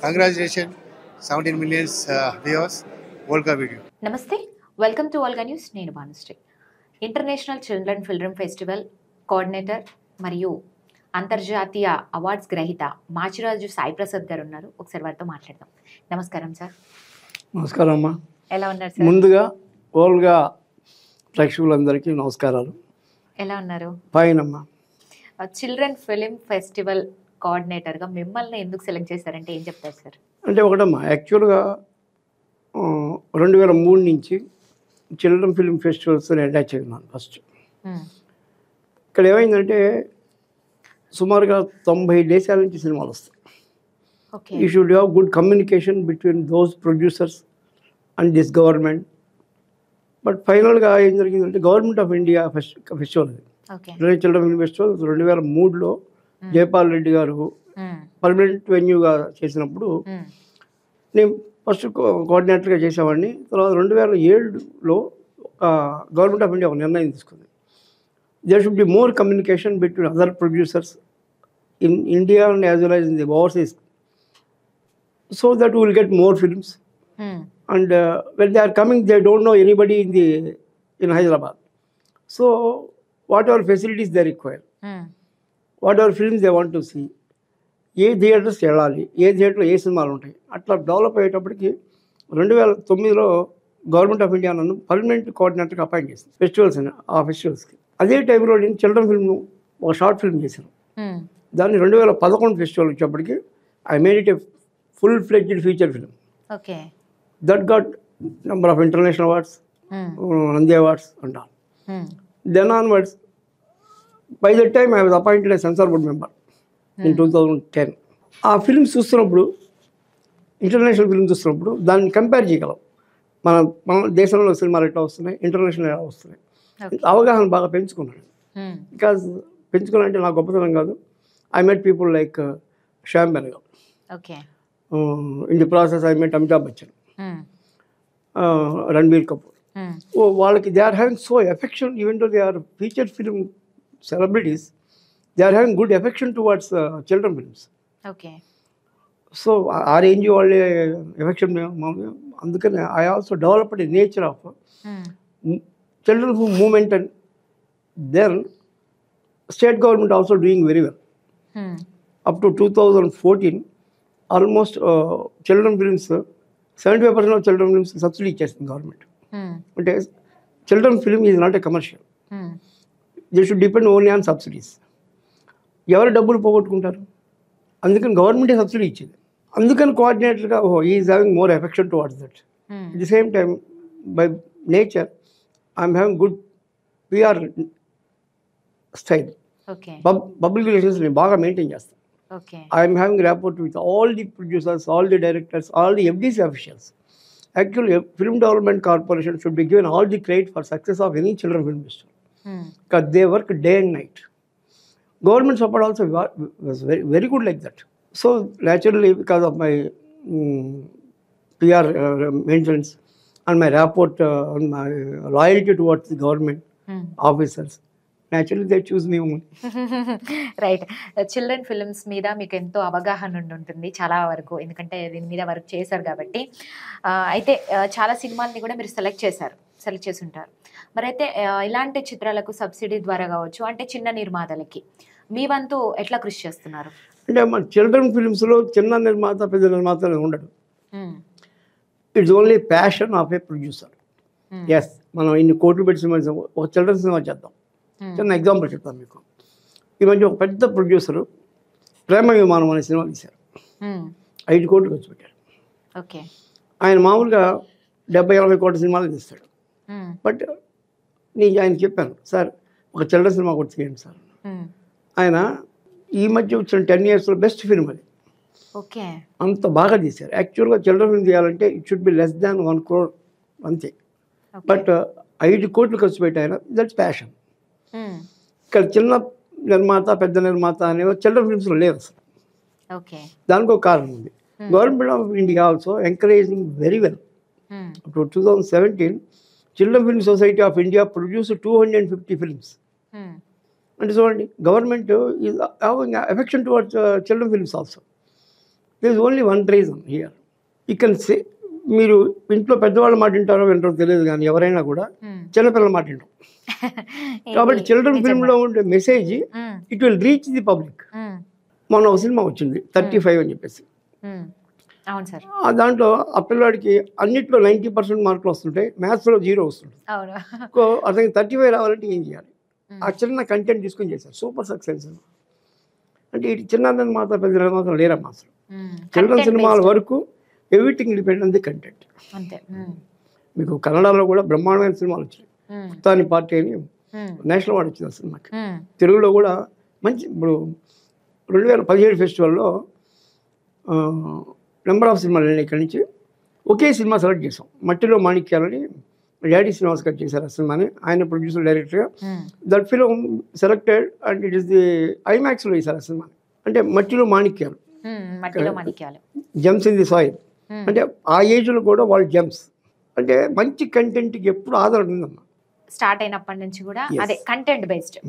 Congratulations, 17 million viewers. World Cup video. నమస్తే, welcome to ఆల్గా news. నేను Bhanusri. International children film festival coordinator మరియు అంతర్జాతీయ awards గ్రహీత మాచిరాజు సాయి ప్రసాద్ గారు ఉన్నారు. ఒకసారి వారితో మాట్లాడదాం. నమస్కారం సార్. నమస్కారం అమ్మా. ఎలా ఉన్నారు సార్? ముందుగా ఓల్గా ప్రేక్షకులందరికీ నమస్కారాలు. ఎలా ఉన్నారు? ఫైన్ అమ్మా. చిల్డ్రన్ ఫిల్మ్ ఫెస్టివల్ కోఆర్డినేటర్గా మిమ్మల్ని ఎందుకు సెలెక్ట్ చేశారంటే ఏం చెప్తారు సార్? అంటే ఒకటమ్మా, యాక్చువల్గా 2003 నుంచి చిల్డ్రన్ ఫిల్మ్ ఫెస్టివల్స్ అటాచ్ అయ్యాను ఫస్ట్. ఇక్కడ ఏమైందంటే సుమారుగా 90 దేశాల నుంచి సినిమాలు వస్తాయి. You should have good communication between those producers and this government. But ఫైనల్గా ఏం జరిగిందంటే గవర్నమెంట్ ఆఫ్ ఇండియా ఫెస్టివల్ అది చిల్డ్రన్ ఫిల్మ్ ఫెస్టివల్ 2003లో జైపాల్ రెడ్డి గారు పర్మనెంట్ వెన్యూగా చేసినప్పుడు నేను ఫస్ట్ కోఆర్డినేటర్గా చేసేవాడిని. తర్వాత 2007లో గవర్నమెంట్ ఆఫ్ ఇండియా ఒక నిర్ణయం తీసుకుంది. There should be more communication between other producers in India and as well as in the overseas, so that will get more films. And when they are coming, they don't know anybody in Hyderabad. So whatever facilities they require, whatever films they want to see, A theatres వెళ్ళాలి, ఏ థియేటర్లో ఏ సినిమాలు ఉంటాయి, అట్లా develop అయ్యేటప్పటికి 2009లో government of India నన్ను permanent కోఆర్డినేటర్గా appoint చేసింది festivals అని. ఆ ఫెస్టివల్స్కి అదే టైంలో నేను చిల్డ్రన్ ఫిల్మ్ ఒక షార్ట్ ఫిల్మ్ చేశాను. దాన్ని 2011 ఫెస్టివల్ వచ్చేప్పటికి I made it A full fledged feature film. That got number of international awards, Nandi awards and all. Then onwards, by that time I was appointed as censor board member in 2010. ఆ films చూస్తున్నప్పుడు, international films చూస్తున్నప్పుడు దాన్ని compare చేయగలం. మన దేశంలో సినిమాలు ఎట్లా వస్తున్నాయి, ఇంటర్నేషనల్ ఎలా వస్తున్నాయి, అవగాహన బాగా పెంచుకున్నాను. బికాజ్ పెంచుకున్నానంటే నా గొప్పతనం కాదు. I met people like Shyam Benegal. In the process I met Amitabh Bachchan, Ranbir Kapoor. వాళ్ళకి they are having so affection, even though they are feature film celebrities, they are having good affection towards children films. So ఆ range వాళ్ళే affection. అందుకని I also developed a nature of children movement. And then state government also doing very well. Up to 2014 almost children films 75% of children films subsidy ఇచ్చేస్తుంది government. అంటే children film is not a commercial, they should depend only on subsidies. ఎవరు డబ్బులు పోగొట్టుకుంటారు? అందుకని గవర్నమెంటే subsidy ఇచ్చింది. అందుకని కోఆర్డినేటర్గా is having more affection towards that. At the same time by nature I'm having good PR style. Public relations నేను బాగా మెయింటైన్ చేస్తాను. I am having rapport with all the producers, all the directors, all the FDC officials. Actually, Film Development Corporation should be given all the credit for success of any children film festival, because they work day and night. Government support also was very, very good like that. So naturally, because of my PR maintenance and my rapport and my loyalty towards the government officers, naturally they choose me only. Right. Children films మీద మీకు ఎంతో అవగాహన ఉంటుంది చాలా వరకు, ఎందుకంటే దీని మీద వర్క్ చేశారు కాబట్టి. అయితే చాలా సినిమాల్ని కూడా మీరు సెలెక్ట్ చేసి ఉంటారు. మరి అయితే ఇలాంటి చిత్రాలకు సబ్సిడీ ద్వారా కావచ్చు, అంటే చిన్న నిర్మాతలకి మీ వంతు ఎట్లా కృషి చేస్తున్నారు? అంటే మన చిల్డ్రన్ ఫిల్మ్స్లో చిన్న నిర్మాత పెద్ద నిర్మాత ఉండడు. It's only passion of a producer. Yes, మనం ఇన్ని కోట్లు పెట్టి సినిమా ఒక చిల్డ్రన్ సినిమా చేద్దాం. చిన్న ఎగ్జాంపుల్ చెప్తాను మీకు. ఈ మధ్య ఒక పెద్ద ప్రొడ్యూసరు ప్రేమ విమానం అనే సినిమా తీశారు. 5 కోట్లు ఖర్చు పెట్టారు. ఆయన మామూలుగా 70-80 కోట్ల సినిమాలు తీస్తాడు. బట్ నేను ఆయన చెప్పాను, సార్ ఒక చిల్డ్రన్ సినిమా కూడా తీయండి సార్. ఆయన ఈ మధ్య వచ్చిన 10 yearsలో బెస్ట్ ఫిల్మ్ అది. అంత బాగా తీశారు. యాక్చువల్గా చిల్డ్రన్ ఫిల్మ్ తీయాలంటే it should be less than 1 crore అంతే. బట్ 5 కోట్లు ఖర్చు పెట్టాయన, దట్స్ ప్యాషన్. ఇక్కడ చిన్న నిర్మాత పెద్ద నిర్మాత అనేవి చిల్డ్రన్ ఫిల్మ్స్లో లేదు అసలు. దానికి ఒక కారణం ఉంది. Government of India also encouraging very well. Up to 2017 children film society of India produce 250 films. అంటే చూడండి, government is having affection towards children films also. There is only one reason here. You can say, మీరు ఇంట్లో పెద్దవాళ్ళ మాట వింటారో వింటారో తెలియదు, కానీ ఎవరైనా కూడా చిన్నపిల్లల మాట వింటాం. కాబట్టి చిల్డ్రన్ ఫిల్మ్లో ఉండే message it will reach the public. మొన్న ఒక సినిమా వచ్చింది 35 అని చెప్పేసి. అవును సార్. దాంట్లో ఆ పిల్లాడికి అన్నిట్లో 90% మార్కులు వస్తుంటాయి, మ్యాథ్స్లో 0 వస్తుంది. అతనికి 35 రావాలంటే ఏం చేయాలి? ఆ చిన్న కంటెంట్ తీసుకొని చేశారు, సూపర్ సక్సెస్. అంటే ఇటు చిన్న మాత్రం పెద్ద మాత్రం లేరమ్మా అసలు. చిల్డ్రన్ సినిమాల వరకు everything depend on the content. మీకు కన్నడలో కూడా బ్రహ్మాండమైన సినిమాలు వచ్చినాయి. పుత్తాని పార్టీ అని నేషనల్ అవార్డు వచ్చింది ఆ సినిమాకి. తెలుగులో కూడా మంచి, ఇప్పుడు 2017 ఫెస్టివల్లో నెంబర్ ఆఫ్ సినిమాలు వెళ్ళినాయి. ఇక్కడి నుంచి ఒకే సినిమా సెలెక్ట్ చేసాం, మట్టిలో మాణిక్యాలని. డాడీ శ్రీనివాస్ గారు చేశారు ఆ సినిమాని, ఆయన ప్రొడ్యూసర్ డైరెక్టర్గా. That film selected and it is the ఐమాక్స్లో వేశారు ఆ సినిమాని. అంటే మట్టిలో మాణిక్యాలు, జెమ్స్ ఇన్ ది సాయిల్. అంటే ఆ ఏజ్లో కూడా వాళ్ళు జెమ్స్. అంటే మంచి కంటెంట్కి ఎప్పుడు ఆధారం ఉందమ్మా. స్టార్ట్ అయినప్పటి నుంచి కూడా అదే కంటెంట్ బేస్డ్.